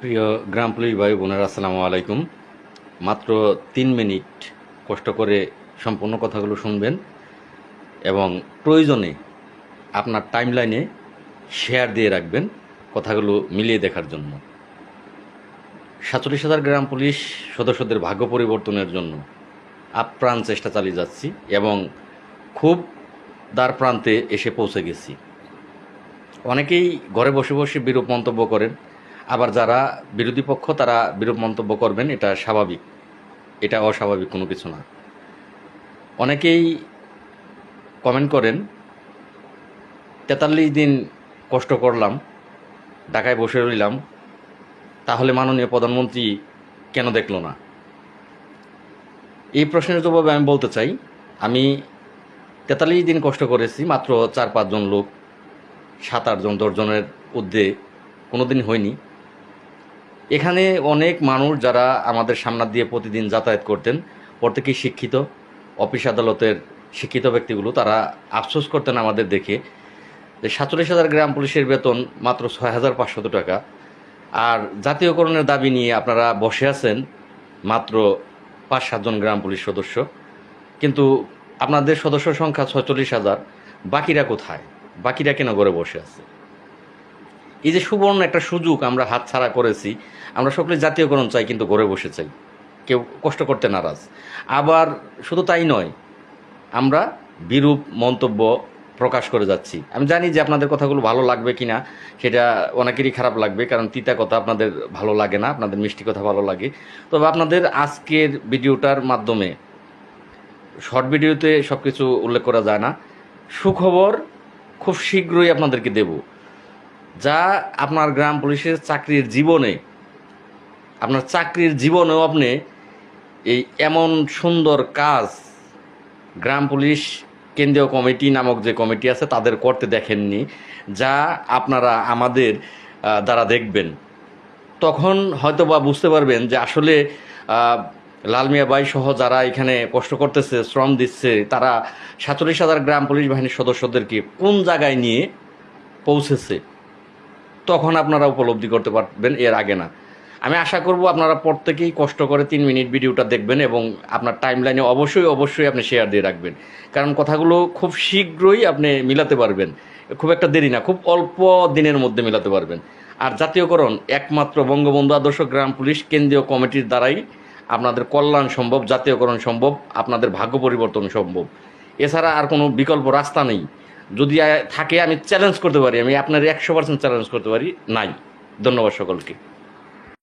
প্রিয় গ্রাম পুলিশ ভাই বোনেরা, আসসালামু আলাইকুম। মাত্র 3 মিনিট কষ্ট করে সম্পূর্ণ কথাগুলো শুনবেন এবং প্রয়োজনে আপনার টাইমলাইনে শেয়ার দিয়ে রাখবেন কথাগুলো মিলিয়ে দেখার জন্য। 47,000 গ্রাম পুলিশ সদস্যদের ভাগ্য পরিবর্তনের জন্য আপ্রাণ চেষ্টা চালিয়ে যাচ্ছি এবং খুব দ্বার প্রান্তে এসে পৌঁছে গেছি। অনেকেই ঘরে বসে বসে বিরূপ মন্তব্য করেন, আবার যারা বিরোধী পক্ষ তারা বিরূপ মন্তব্য করবেন, এটা স্বাভাবিক, এটা অস্বাভাবিক কোনো কিছু না। অনেকেই কমেন্ট করেন 43 দিন কষ্ট করলাম, ঢাকায় বসে রইলাম, তাহলে মাননীয় প্রধানমন্ত্রী কেন দেখলো না? এই প্রশ্নের জবাবে আমি বলতে চাই, আমি 43 দিন কষ্ট করেছি, মাত্র 4-5 জন লোক, 7-8 জন 10 জনের ঊর্ধ্বে কোনোদিন হয়নি। এখানে অনেক মানুষ যারা আমাদের সামনে দিয়ে প্রতিদিন যাতায়াত করতেন, প্রত্যেকেই শিক্ষিত, অফিস আদালতের শিক্ষিত ব্যক্তিগুলো, তারা আফসোস করতেন আমাদের দেখে যে 47,000 গ্রাম পুলিশের বেতন মাত্র 6,500 টাকা, আর জাতীয়করণের দাবি নিয়ে আপনারা বসে আছেন মাত্র 5-7 জন গ্রাম পুলিশ সদস্য, কিন্তু আপনাদের সদস্য সংখ্যা 46,000। বাকিরা কোথায়? বাকিরা কেন ঘরে বসে আছে? এই যে সুবর্ণ একটা সুযোগ আমরা হাতছাড়া করেছি। আমরা সকলে জাতীয়করণ চাই, কিন্তু ঘরে বসে চাই, কেউ কষ্ট করতে নারাজ। আবার শুধু তাই নয়, আমরা বিরূপ মন্তব্য প্রকাশ করে যাচ্ছি। আমি জানি যে আপনাদের কথাগুলো ভালো লাগবে কি না, সেটা অনেকেরই খারাপ লাগবে, কারণ তিতা কথা আপনাদের ভালো লাগে না, আপনাদের মিষ্টি কথা ভালো লাগে। তবে আপনাদের আজকের ভিডিওটার মাধ্যমে, শর্ট ভিডিওতে সব কিছু উল্লেখ করা যায় না, সুখবর খুব শীঘ্রই আপনাদেরকে দেব, যা আপনার গ্রাম পুলিশের চাকরির জীবনেও আপনি এই এমন সুন্দর কাজ গ্রাম পুলিশ কেন্দ্রীয় কমিটি নামক যে কমিটি আছে তাদের করতে দেখেননি, যা আপনারা আমাদের দ্বারা দেখবেন। তখন হয়তো বা বুঝতে পারবেন যে আসলে লাল মিয়া বাই সহ যারা এখানে কষ্ট করতেছে, শ্রম দিচ্ছে, তারা 47,000 গ্রাম পুলিশ বাহিনীর সদস্যদেরকে কোন জায়গায় নিয়ে পৌঁছেছে। তখন আপনারা উপলব্ধি করতে পারবেন, এর আগে না। আমি আশা করব আপনারা প্রত্যেকেই কষ্ট করে 3 মিনিট ভিডিওটা দেখবেন এবং আপনার টাইমলাইনে অবশ্যই আপনি শেয়ার দিয়ে রাখবেন, কারণ কথাগুলো খুব শীঘ্রই আপনি মিলাতে পারবেন। খুব একটা দেরি না, খুব অল্প দিনের মধ্যে মিলাতে পারবেন। আর জাতীয়করণ একমাত্র বঙ্গবন্ধু আদর্শ গ্রাম পুলিশ কেন্দ্রীয় কমিটির দ্বারাই আপনাদের কল্যাণ সম্ভব, জাতীয়করণ সম্ভব, আপনাদের ভাগ্য পরিবর্তন সম্ভব। এছাড়া আর কোনো বিকল্প রাস্তা নেই। যদি থাকে, আমি চ্যালেঞ্জ করতে পারি, আমি আপনার 100% চ্যালেঞ্জ করতে পারি, নাই। ধন্যবাদ সকলকে।